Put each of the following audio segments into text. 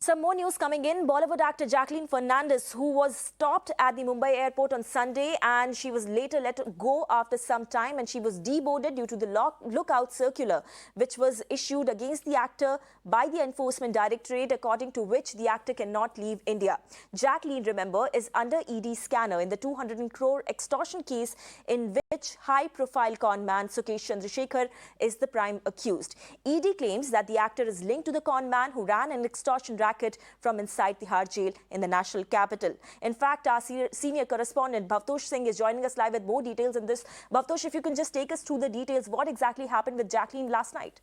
Some more news coming in. Bollywood actor Jacqueline Fernandez, who was stopped at the Mumbai airport on Sunday, and she was later let go after some time, and she was deboarded due to the lookout circular, which was issued against the actor by the Enforcement Directorate, according to which the actor cannot leave India. Jacqueline, remember, is under ED scanner in the 200 crore extortion case in which high-profile con man Sukesh Chandrasekhar is the prime accused. ED claims that the actor is linked to the con man who ran an extortion racket from inside Tihar jail in the national capital. In fact, our senior correspondent Bhavtosh Singh is joining us live with more details on this. Bhavtosh, if you can just take us through the details, what exactly happened with Jacqueline last night?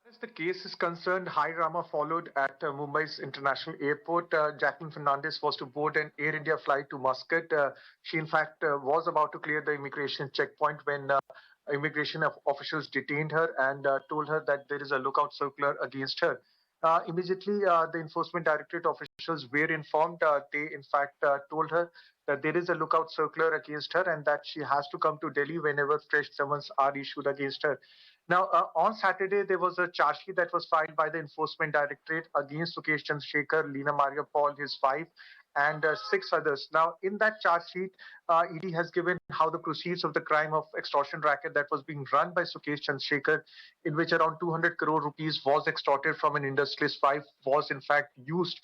As the case is concerned, high drama followed at Mumbai's international airport. Jacqueline Fernandez was to board an Air India flight to Muscat. She, in fact, was about to clear the immigration checkpoint when immigration officials detained her and told her that there is a lookout circular against her. Immediately, the Enforcement Directorate officials were informed. They, in fact, told her that there is a lookout circular against her and that she has to come to Delhi whenever fresh summons are issued against her. Now, on Saturday, there was a charge sheet that was filed by the Enforcement Directorate against Sukesh Chandrasekhar, Leena Maria Paul, his wife, and six others. Now, in that charge sheet, ED has given how the proceeds of the crime of extortion racket that was being run by Sukesh Chandrasekhar, in which around 200 crore rupees was extorted from an industrialist wife, was in fact used,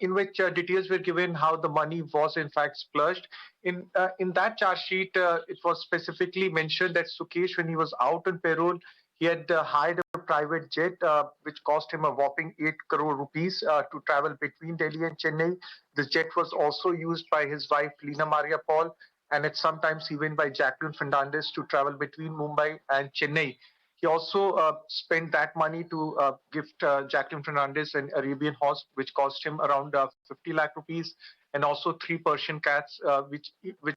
in which details were given how the money was in fact splurged. In that charge sheet, it was specifically mentioned that Sukesh, when he was out on parole, he had hired a private jet, which cost him a whopping 8 crore rupees to travel between Delhi and Chennai. This jet was also used by his wife, Leena Maria Paul, and at sometimes even by Jacqueline Fernandez to travel between Mumbai and Chennai. He also spent that money to gift Jacqueline Fernandez an Arabian horse, which cost him around 50 lakh rupees, and also three Persian cats, which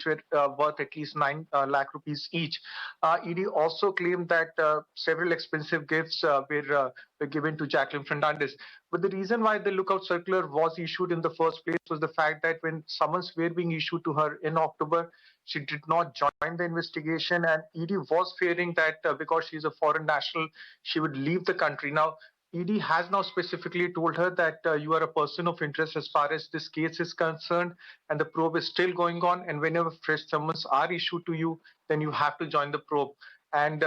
were worth at least 9 lakh rupees each. ED also claimed that several expensive gifts were given to Jacqueline Fernandez. But the reason why the lookout circular was issued in the first place was the fact that when summons were being issued to her in October, she did not join the investigation, and ED was fearing that because she's a foreign national, she would leave the country. Now, ED has now specifically told her that you are a person of interest as far as this case is concerned, and the probe is still going on. And whenever fresh summons are issued to you, then you have to join the probe. And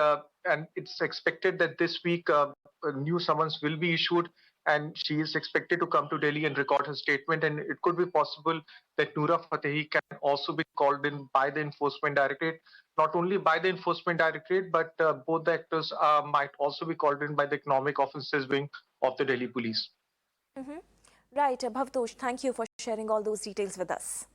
it's expected that this week a new summons will be issued, and she is expected to come to Delhi and record her statement. And it could be possible that Noora Fatehi can also be called in by the Enforcement Directorate. Not only by the Enforcement Directorate, but both the actors might also be called in by the Economic Offences Wing of the Delhi Police. Right, Bhavtosh, thank you for sharing all those details with us.